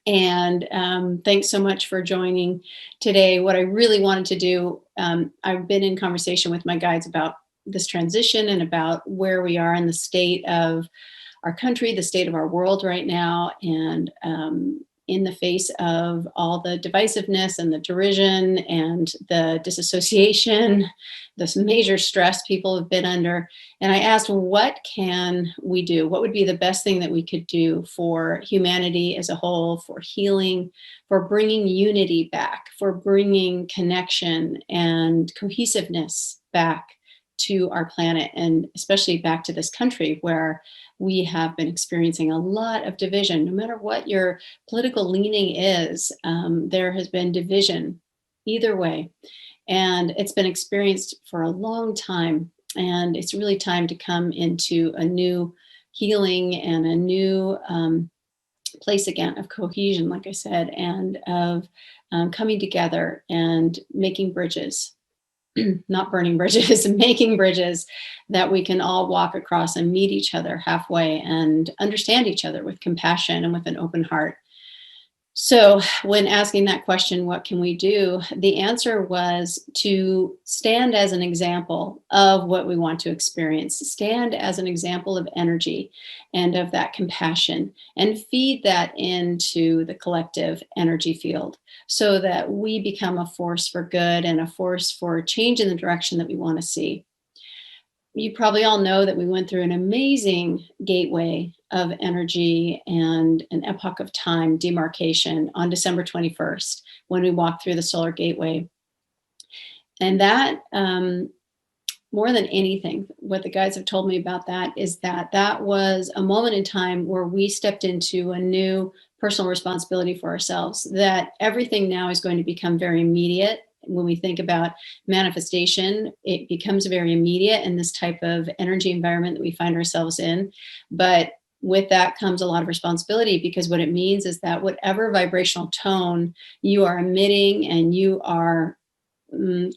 And thanks so much for joining today. What I really wanted to do, I've been in conversation with my guides about this transition and about where we are in the state of our country, the state of our world right now, and in the face of all the divisiveness and the derision and the disassociation, this major stress people have been under. And I asked, what can we do? What would be the best thing that we could do for humanity as a whole, for healing, for bringing unity back, for bringing connection and cohesiveness back to our planet, and especially back to this country where we have been experiencing a lot of division. No matter what your political leaning is, there has been division either way. And it's been experienced for a long time. And it's really time to come into a new healing and a new place again of cohesion, like I said, and of coming together and making bridges, not burning bridges, making bridges that we can all walk across and meet each other halfway and understand each other with compassion and with an open heart. So, when asking that question, what can we do? The answer was to stand as an example of what we want to experience, stand as an example of energy and of that compassion, and feed that into the collective energy field so that we become a force for good and a force for change in the direction that we want to see. You probably all know that we went through an amazing gateway of energy and an epoch of time demarcation on December 21st when we walked through the solar gateway. And that, more than anything, what the guides have told me about that is that that was a moment in time where we stepped into a new personal responsibility for ourselves, that everything now is going to become very immediate. When we think about manifestation, it becomes very immediate in this type of energy environment that we find ourselves in. But with that comes a lot of responsibility, because what it means is that whatever vibrational tone you are emitting and you are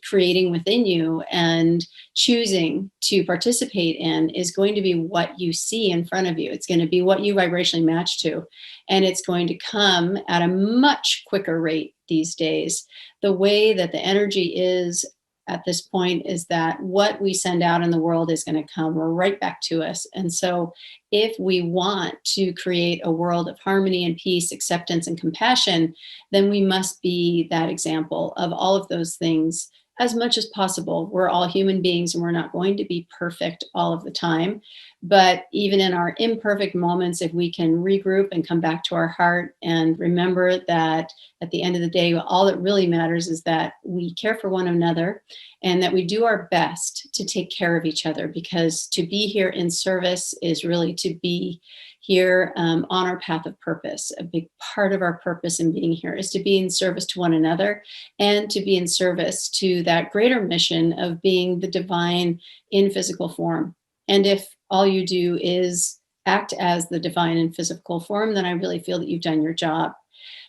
creating within you and choosing to participate in is going to be what you see in front of you. It's going to be what you vibrationally match to. And it's going to come at a much quicker rate these days. The way that the energy is at this point is that what we send out in the world is going to come right back to us. And so if we want to create a world of harmony and peace, acceptance and compassion, then we must be that example of all of those things as much as possible. We're all human beings and we're not going to be perfect all of the time. But even in our imperfect moments, if we can regroup and come back to our heart and remember that at the end of the day, all that really matters is that we care for one another and that we do our best to take care of each other, because to be here in service is really to be here on our path of purpose. A big part of our purpose in being here is to be in service to one another and to be in service to that greater mission of being the divine in physical form. And if all you do is act as the divine in physical form, then I really feel that you've done your job.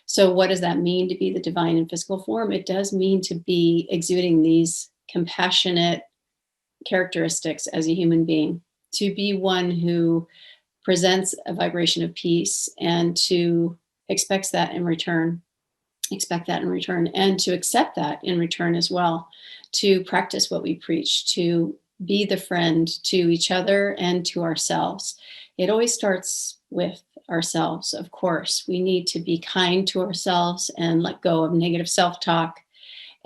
So what does that mean to be the divine in physical form? It does mean to be exuding these compassionate characteristics as a human being, to be one who presents a vibration of peace and to expect that in return, and to accept that in return as well, to practice what we preach, to be the friend to each other and to ourselves. It always starts with ourselves, of course. We need to be kind to ourselves and let go of negative self-talk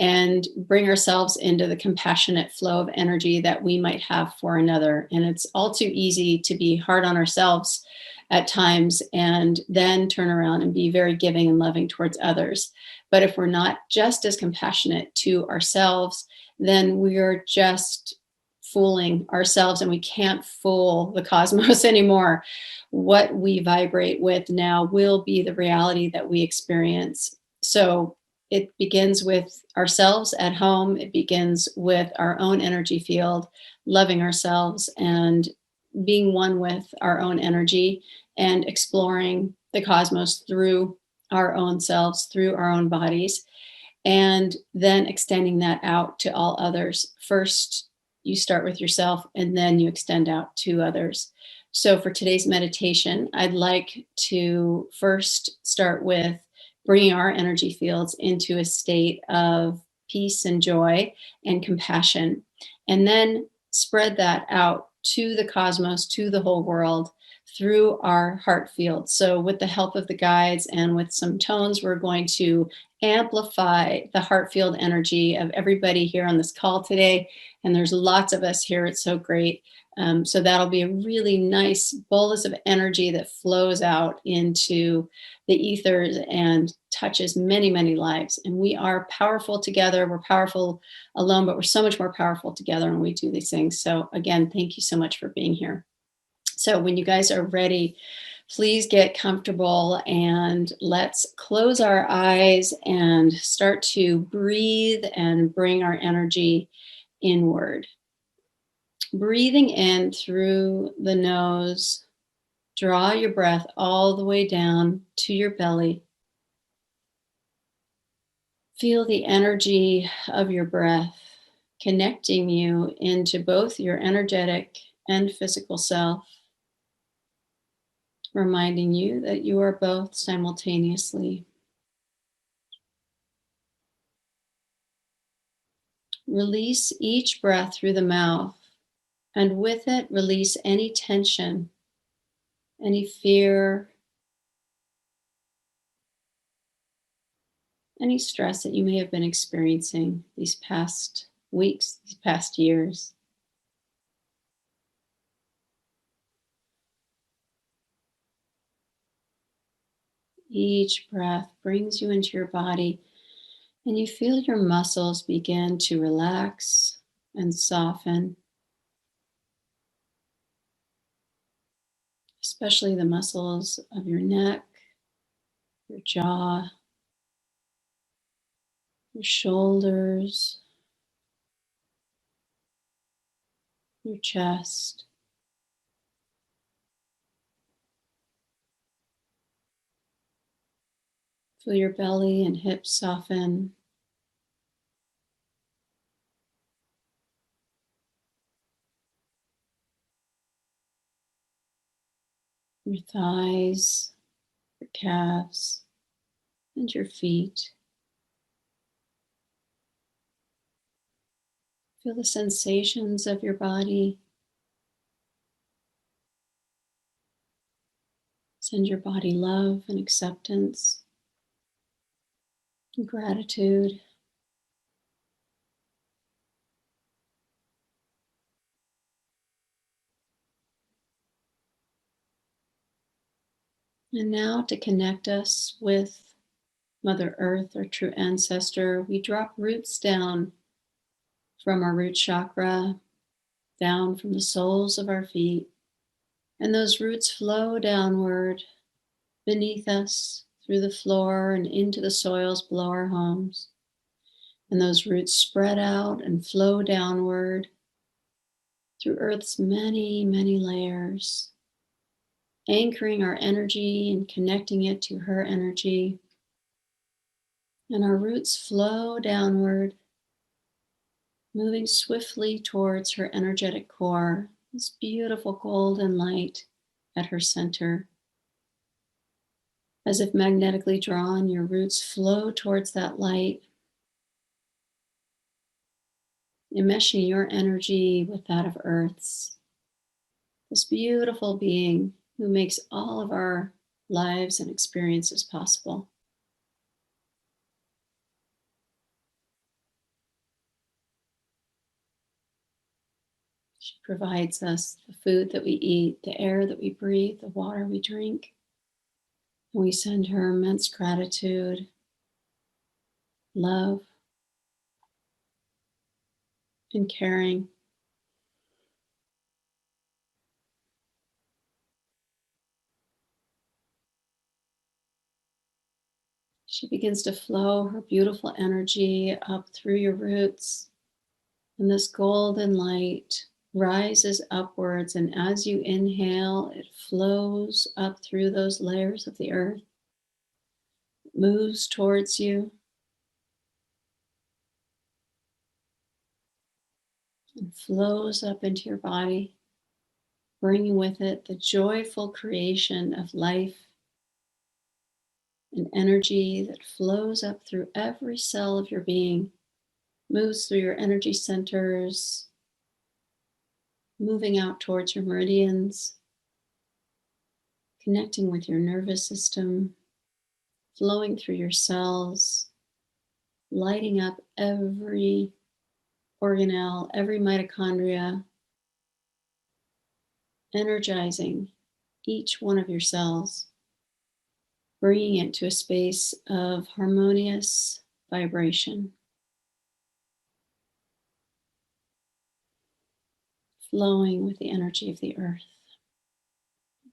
and bring ourselves into the compassionate flow of energy that we might have for another. And it's all too easy to be hard on ourselves at times and then turn around and be very giving and loving towards others. But if we're not just as compassionate to ourselves, then we're just fooling ourselves, and we can't fool the cosmos anymore. What we vibrate with now will be the reality that we experience. So it begins with ourselves at home. It begins with our own energy field, loving ourselves and being one with our own energy and exploring the cosmos through our own selves, through our own bodies, and then extending that out to all others. First, you start with yourself and then you extend out to others. So, for today's meditation, I'd like to first start with bringing our energy fields into a state of peace and joy and compassion, and then spread that out to the cosmos, to the whole world through our heart field. So, with the help of the guides and with some tones, we're going to amplify the heart field energy of everybody here on this call today. And there's lots of us here. It's so great. So that'll be a really nice bolus of energy that flows out into the ethers and touches many, many lives. And we are powerful together. We're powerful alone, but we're so much more powerful together when we do these things. So, again, thank you so much for being here. So, when you guys are ready, please get comfortable and let's close our eyes and start to breathe and bring our energy inward. Breathing in through the nose, draw your breath all the way down to your belly. Feel the energy of your breath connecting you into both your energetic and physical self, reminding you that you are both simultaneously. Release each breath through the mouth, and with it, release any tension, any fear, any stress that you may have been experiencing these past weeks, these past years. Each breath brings you into your body, and you feel your muscles begin to relax and soften, especially the muscles of your neck, your jaw, your shoulders, your chest. Feel your belly and hips soften. Your thighs, your calves, and your feet. Feel the sensations of your body. Send your body love and acceptance and gratitude. And now, to connect us with Mother Earth, our true ancestor, we drop roots down from our root chakra, down from the soles of our feet. And those roots flow downward beneath us, through the floor and into the soils below our homes. And those roots spread out and flow downward through Earth's many, many layers, anchoring our energy and connecting it to her energy. And our roots flow downward, moving swiftly towards her energetic core, this beautiful golden light at her center. As if magnetically drawn, your roots flow towards that light, enmeshing your energy with that of Earth's, this beautiful being who makes all of our lives and experiences possible. She provides us the food that we eat, the air that we breathe, the water we drink. And we send her immense gratitude, love, and caring. She begins to flow her beautiful energy up through your roots, and this golden light rises upwards. And as you inhale, it flows up through those layers of the earth, moves towards you, and flows up into your body, bringing with it the joyful creation of life and energy that flows up through every cell of your being, moves through your energy centers, moving out towards your meridians, connecting with your nervous system, flowing through your cells, lighting up every organelle, every mitochondria, energizing each one of your cells, bringing it to a space of harmonious vibration, flowing with the energy of the earth.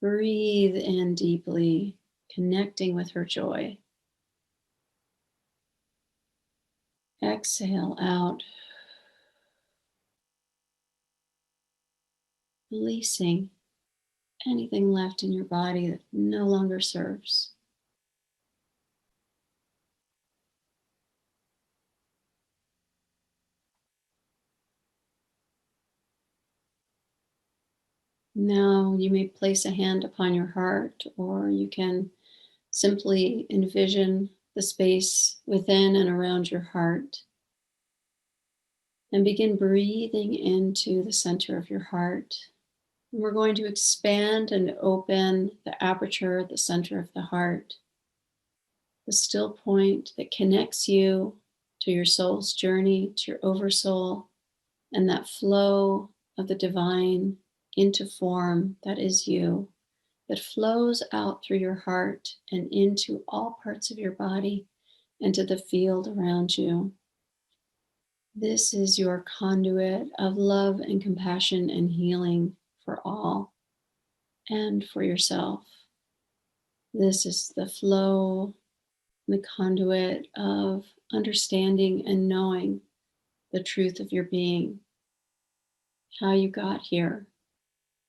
Breathe in deeply, connecting with her joy. Exhale out, releasing anything left in your body that no longer serves. Now you may place a hand upon your heart, or you can simply envision the space within and around your heart. And begin breathing into the center of your heart. And we're going to expand and open the aperture at the center of the heart, the still point that connects you to your soul's journey, to your oversoul, and that flow of the divine into form that is you, that flows out through your heart and into all parts of your body and to the field around you. This is your conduit of love and compassion and healing for all and for yourself. This is the flow, the conduit of understanding and knowing the truth of your being, how you got here,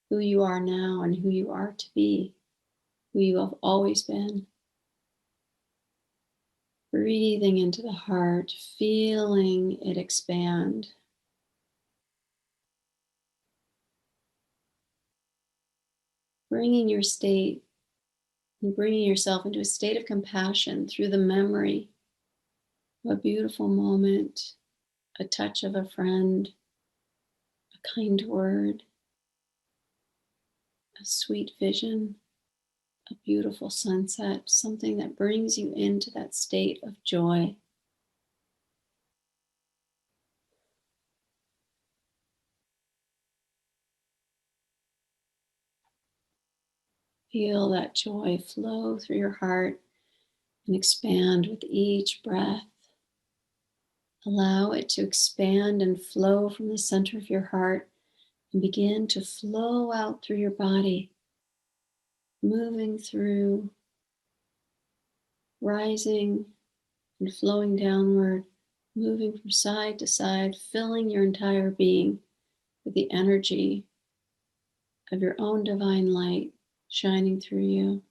who you are now and who you are to be, who you have always been. Breathing into the heart, feeling it expand. Bringing yourself into a state of compassion through the memory of a beautiful moment, a touch of a friend, a kind word, a sweet vision, a beautiful sunset, something that brings you into that state of joy. Feel that joy flow through your heart and expand with each breath. Allow it to expand and flow from the center of your heart and begin to flow out through your body, moving through, rising and flowing downward, moving from side to side, filling your entire being with the energy of your own divine light shining through you.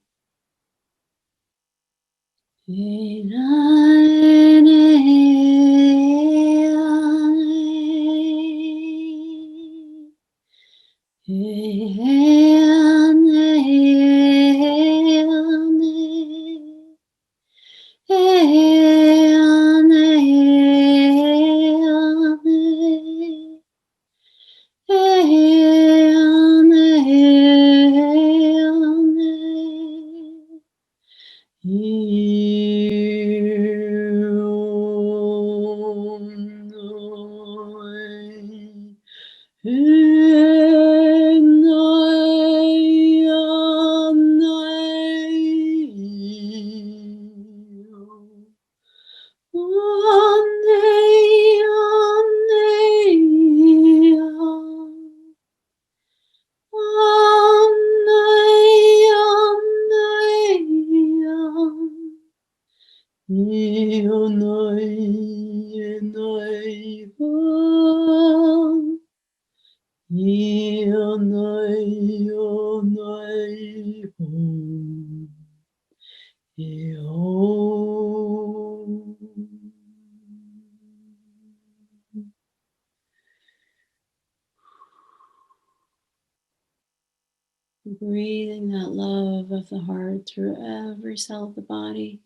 Breathing that love of the heart through every cell of the body.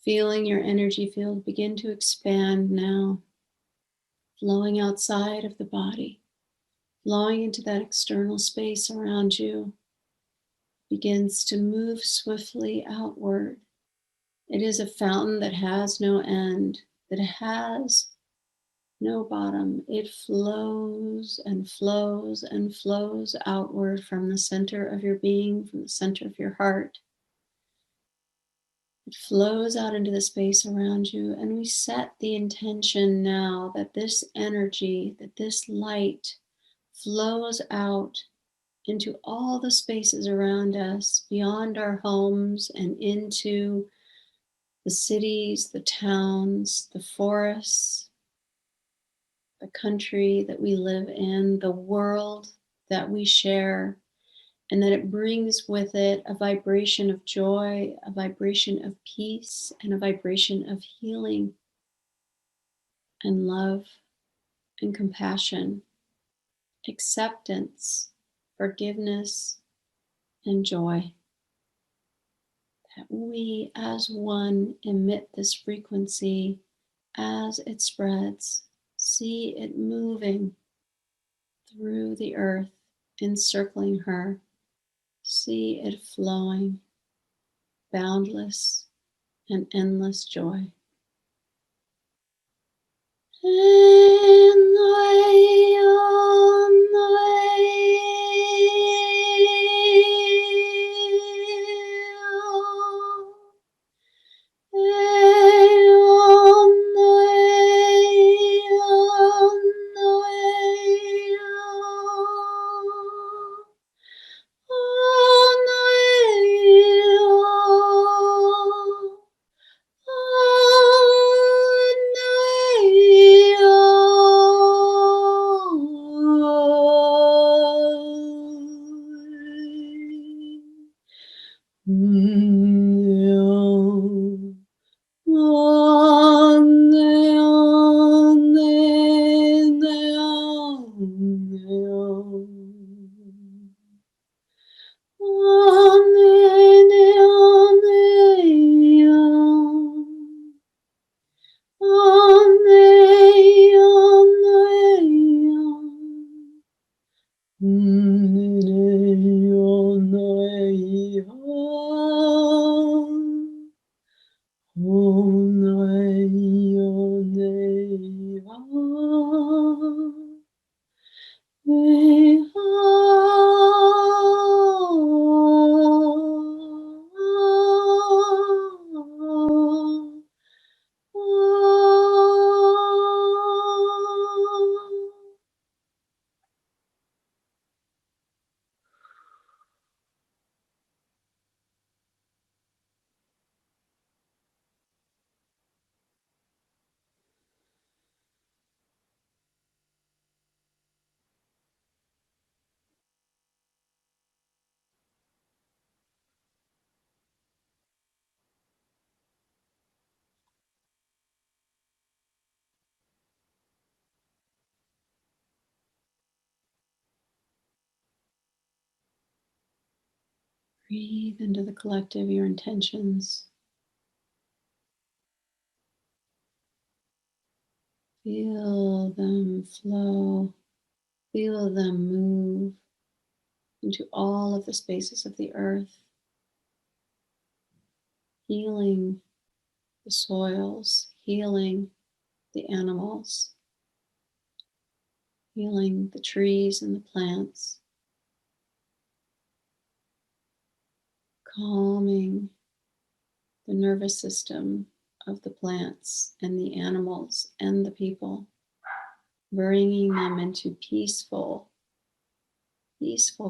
Feeling your energy field begin to expand now, flowing outside of the body, flowing into that external space around you, begins to move swiftly outward. It is a fountain that has no end, that has no bottom. It flows and flows and flows outward from the center of your being, from the center of your heart. It flows out into the space around you, and we set the intention now that this energy, that this light flows out into all the spaces around us, beyond our homes and into the cities, the towns, the forests, the country that we live in, the world that we share, and that it brings with it a vibration of joy, a vibration of peace, and a vibration of healing and love and compassion, acceptance, forgiveness, and joy. That we as one emit this frequency as it spreads. See it moving through the earth, encircling her. See it flowing, boundless and endless joy. Breathe into the collective your intentions. Feel them flow. Feel them move into all of the spaces of the earth, healing the soils, healing the animals, healing the trees and the plants, calming the nervous system of the plants and the animals and the people, bringing them into peaceful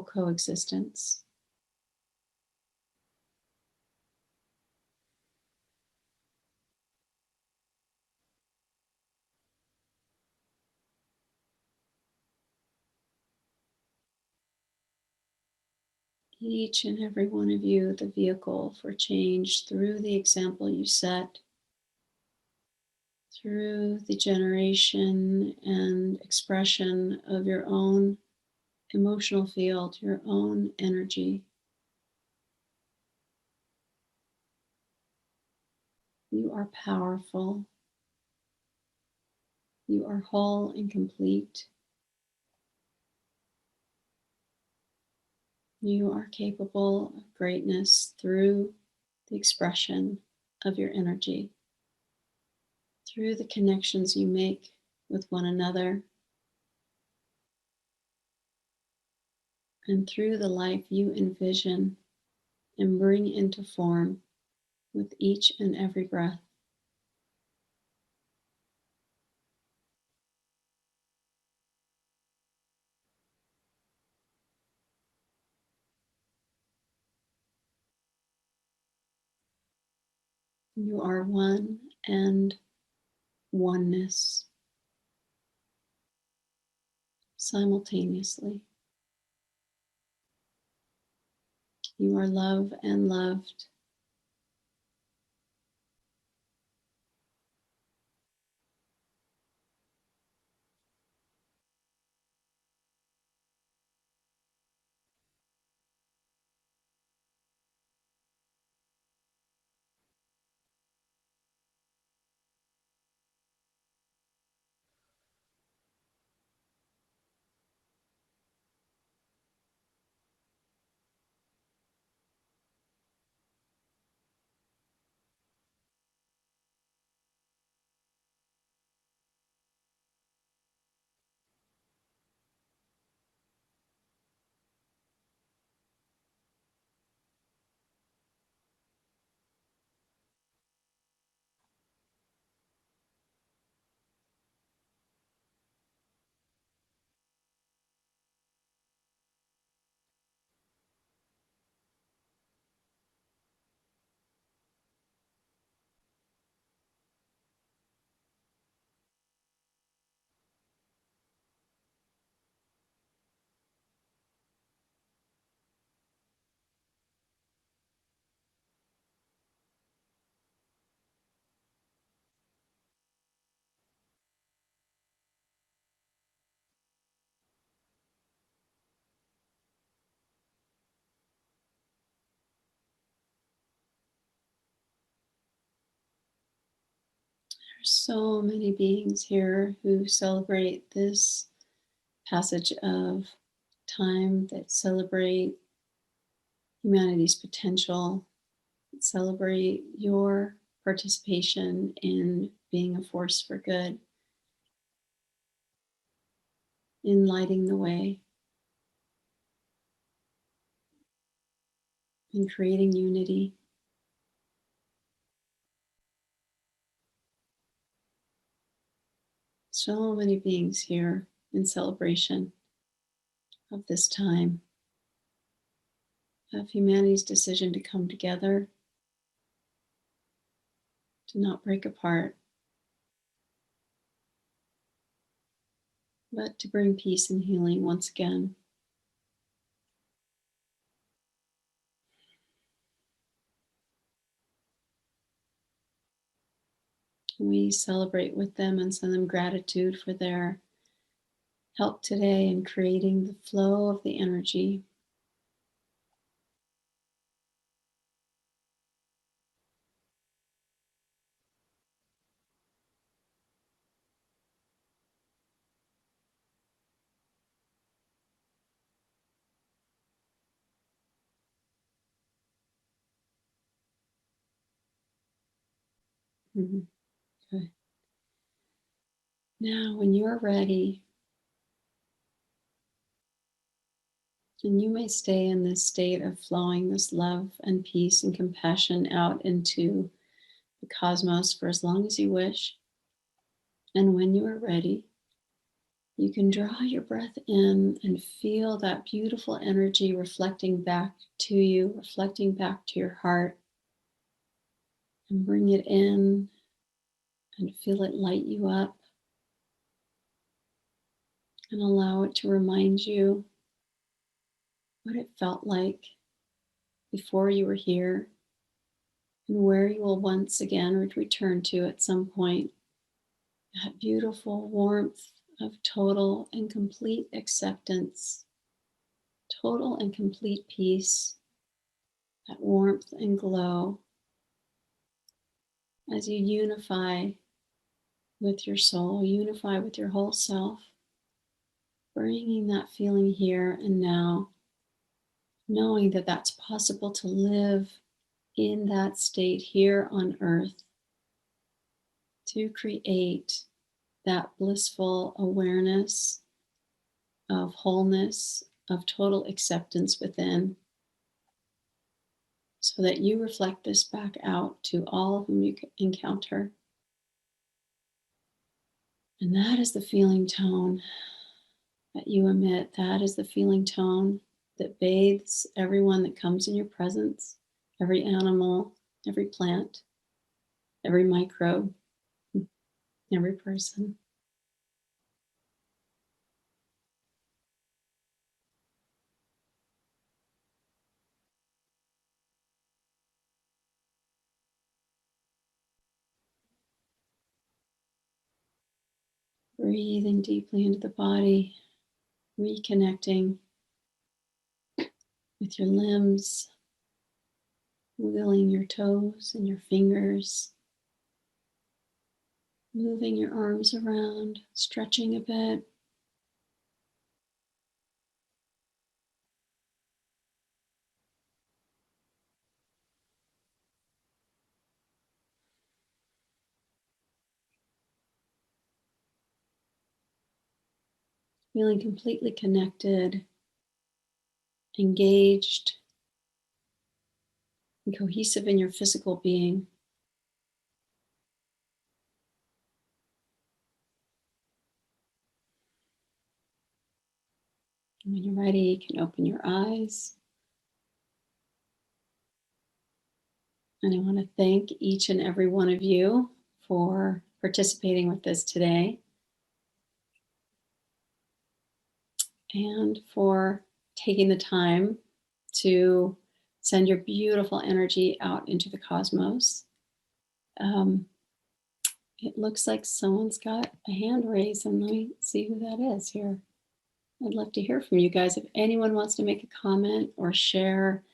coexistence. Each and every one of you, the vehicle for change through the example you set, through the generation and expression of your own emotional field, your own energy. You are powerful. You are whole and complete. You are capable of greatness through the expression of your energy, through the connections you make with one another, and through the life you envision and bring into form with each and every breath. You are one and oneness simultaneously. You are love and loved. There are so many beings here who celebrate this passage of time, that celebrate humanity's potential, that celebrate your participation in being a force for good, in lighting the way, in creating unity. So many beings here in celebration of this time, of humanity's decision to come together, to not break apart, but to bring peace and healing once again. We celebrate with them and send them gratitude for their help today in creating the flow of the energy. Mhm. Good. Now, when you're ready, and you may stay in this state of flowing this love and peace and compassion out into the cosmos for as long as you wish. And when you are ready, you can draw your breath in and feel that beautiful energy reflecting back to you, reflecting back to your heart, and bring it in and feel it light you up, and allow it to remind you what it felt like before you were here, and where you will once again return to at some point. That beautiful warmth of total and complete acceptance total and complete peace, that warmth and glow as you unify with your soul, unify with your whole self, bringing that feeling here and now, knowing that that's possible to live in that state here on earth, to create that blissful awareness of wholeness, of total acceptance within, so that you reflect this back out to all whom you encounter. And that is the feeling tone that you emit. That is the feeling tone that bathes everyone that comes in your presence, every animal, every plant, every microbe, every person. Breathing deeply into the body, reconnecting with your limbs, wiggling your toes and your fingers, moving your arms around, stretching a bit. Feeling completely connected, engaged, and cohesive in your physical being. And when you're ready, you can open your eyes. And I want to thank each and every one of you for participating with us today and for taking the time to send your beautiful energy out into the cosmos. It looks like someone's got a hand raised, and let me see who that is here. I'd love to hear from you guys. If anyone wants to make a comment or share,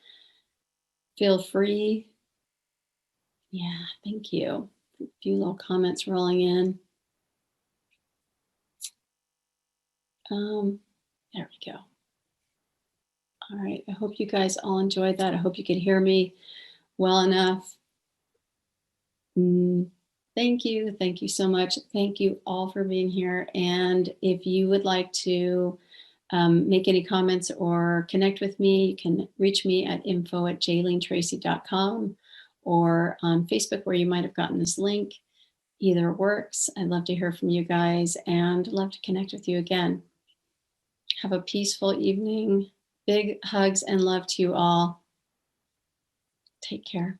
feel free. Yeah, thank you. A few little comments rolling in. There we go. All right, I hope you guys all enjoyed that. I hope you could hear me well enough. Thank you. Thank you so much. Thank you all for being here. And if you would like to make any comments or connect with me, you can reach me at info@jailenetracey.com or on Facebook, where you might have gotten this link. Either works. I'd love to hear from you guys and love to connect with you again. Have a peaceful evening. Big hugs and love to you all. Take care.